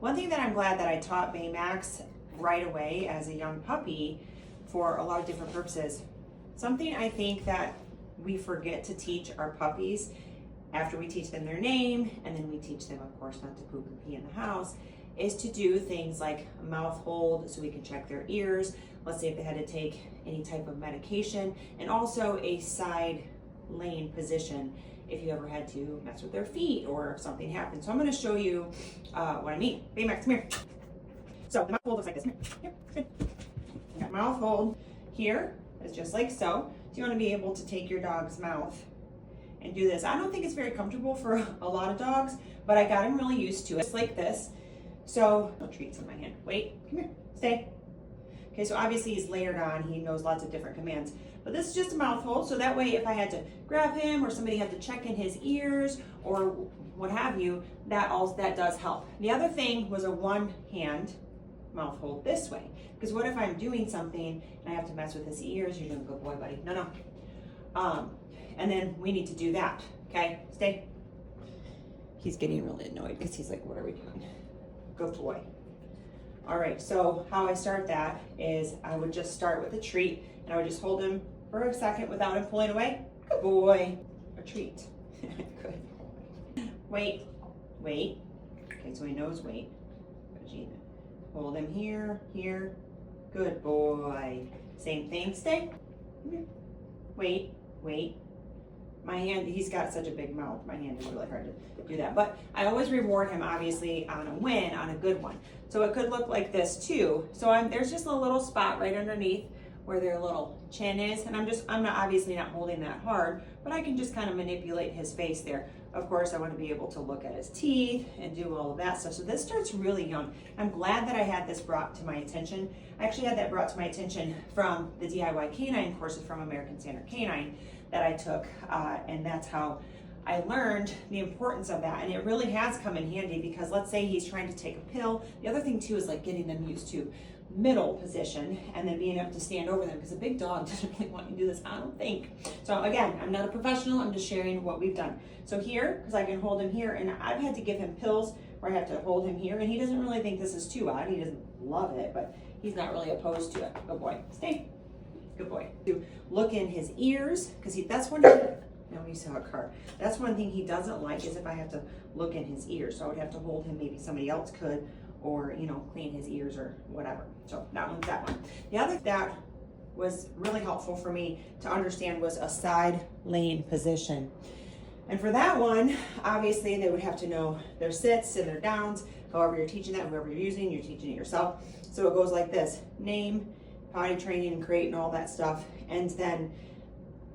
One thing that I'm glad that I taught Baymax right away as a young puppy for a lot of different purposes. Something I think that we forget to teach our puppies after we teach them their name, and then we teach them, of course, not to poop and pee in the house, is to do things like a mouth hold so we can check their ears. Let's say if they had to take any type of medication, and also a side laying position if you ever had to mess with their feet or if something happened. So I'm going to show you what I mean. Baymax, come here. So the mouth hold looks like this. Here, good. You got mouth hold here is just like so. So you want to be able to take your dog's mouth and do this. I don't think it's very comfortable for a lot of dogs, but I got him really used to it. It's like this. So, no treats in my hand. Wait, come here, stay. Okay, so obviously he's layered on. He knows lots of different commands. But this is just a mouth hold, so that way if I had to grab him or somebody had to check in his ears or what have you, that does help. The other thing was a one hand mouth hold this way. Because what if I'm doing something and I have to mess with his ears? You're doing a good boy, buddy. No. And then we need to do that, okay? Stay. He's getting really annoyed because he's like, what are we doing? Good boy. All right, so how I start that is I would just start with a treat and I would just hold him for a second without him pulling away. Good boy. A treat. Good boy. Wait. Okay, so he knows wait. Hold him here. Good boy. Same thing, stay. Wait. My hand, he's got such a big mouth. My hand is really hard to do that. But I always reward him, obviously, on a win, on a good one. So it could look like this too. So there's just a little spot right underneath where their little chin is. And I'm not obviously not holding that hard, but I can just kind of manipulate his face there. Of course, I want to be able to look at his teeth and do all of that stuff. So this starts really young. I'm glad that I had this brought to my attention. I actually had that brought to my attention from the DIY canine courses from American Standard Canine that I took, and that's how I learned the importance of that. And it really has come in handy because let's say he's trying to take a pill. The other thing too is like getting them used to middle position and then being able to stand over them, because a big dog doesn't really want you to do this, I don't think. So again, I'm not a professional, I'm just sharing what we've done. So here, because I can hold him here, and I've had to give him pills where I have to hold him here, and he doesn't really think this is too odd. He doesn't love it, but he's not really opposed to it. Good boy, stay. Good boy. To look in his ears, because that's one thing. Now you saw a car. That's one thing he doesn't like, is if I have to look in his ears. So I would have to hold him, maybe somebody else could, or clean his ears or whatever. So that one. The other that was really helpful for me to understand was a side laying position. And for that one, obviously they would have to know their sits and their downs. However you're teaching that, whoever you're using, you're teaching it yourself. So it goes like this: name, potty training, and crate, and all that stuff, and then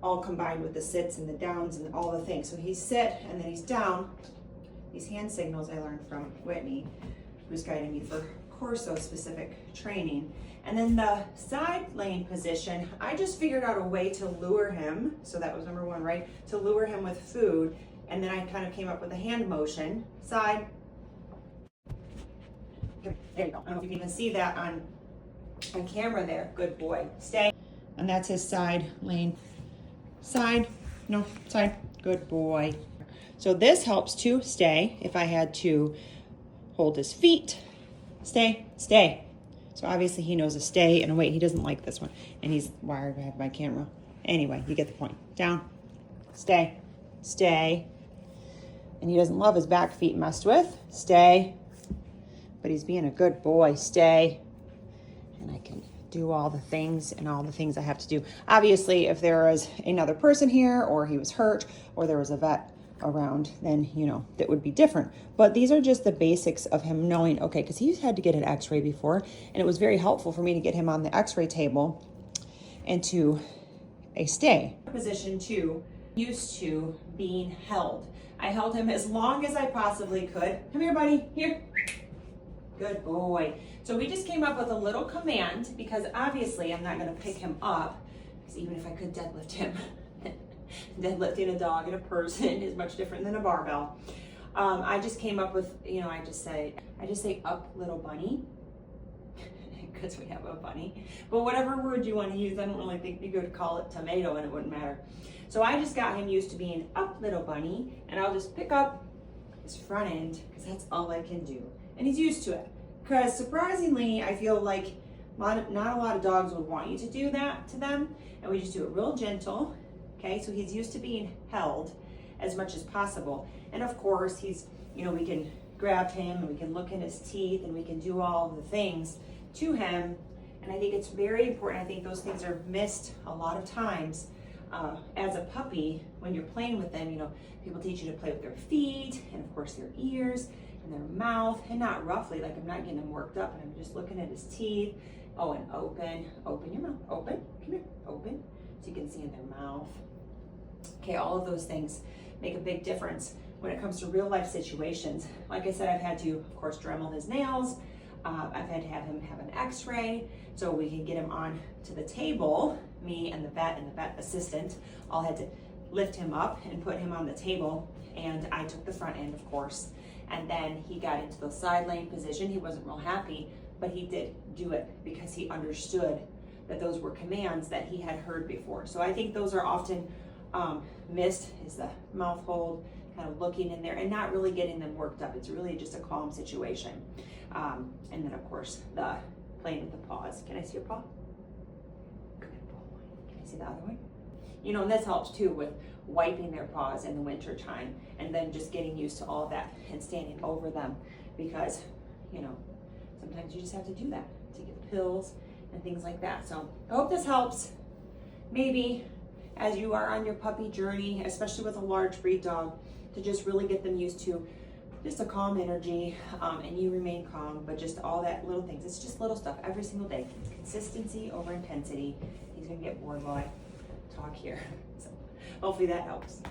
all combined with the sits and the downs and all the things. So he's sit and then he's down. These hand signals I learned from Whitney, who's guiding me for Corso specific training. And then the side laying position, I just figured out a way to lure him. So that was number one, right? To lure him with food. And then I kind of came up with a hand motion, side. There you go. I don't know if you can even see that on camera there. Good boy. Stay. And that's his side laying. Side. No, side. Good boy. So this helps to stay. If I had to hold his feet, stay. So obviously he knows a stay and a wait. He doesn't like this one. And he's wired. I have my camera. Anyway, you get the point. Down. Stay. And he doesn't love his back feet messed with. Stay. But he's being a good boy. Stay. And I can do all the things I have to do. Obviously, if there was another person here, or he was hurt, or there was a vet around, then that would be different. But these are just the basics of him knowing, okay, because he's had to get an x-ray before, and it was very helpful for me to get him on the x-ray table and to a stay position too. Used to being held. I held him as long as I possibly could. Come here, buddy. Here. Good boy. So we just came up with a little command, because obviously I'm not going to pick him up, because even if I could deadlift him, deadlifting a dog and a person is much different than a barbell. I just came up with, I just say up, little bunny, because we have a bunny. But whatever word you want to use, I don't really think you could call it tomato and it wouldn't matter. So I just got him used to being up, little bunny, and I'll just pick up his front end, because that's all I can do. and he's used to it. Because surprisingly, I feel like not a lot of dogs would want you to do that to them, and we just do it real gentle. Okay, so he's used to being held as much as possible. And of course, he's, you know, we can grab him and we can look in his teeth and we can do all the things to him. And I think it's very important. I think those things are missed a lot of times as a puppy when you're playing with them. You know, people teach you to play with their feet and of course their ears and their mouth, and not roughly, like I'm not getting them worked up, and I'm just looking at his teeth. Oh, and open your mouth, open, come here, open, so you can see in their mouth. Okay, all of those things make a big difference when it comes to real life situations. Like I said, I've had to, of course, Dremel his nails. I've had to have him have an x-ray so we can get him on to the table. Me and the vet assistant all had to lift him up and put him on the table, and I took the front end, of course. And then he got into the side lane position. He wasn't real happy, but he did do it because he understood that those were commands that he had heard before. So I think those are often missed, is the mouth hold, kind of looking in there and not really getting them worked up. It's really just a calm situation. And then of course the playing with the paws. Can I see your paw? Good boy. Can I see the other one? You know, and this helps too with wiping their paws in the winter time, and then just getting used to all of that and standing over them, because, you know, sometimes you just have to do that to get pills and things like that. So I hope this helps. Maybe as you are on your puppy journey, especially with a large breed dog, to just really get them used to just a calm energy, and you remain calm, but just all that little things. It's just little stuff every single day. Consistency over intensity. He's gonna get bored while I talk here. So hopefully that helps.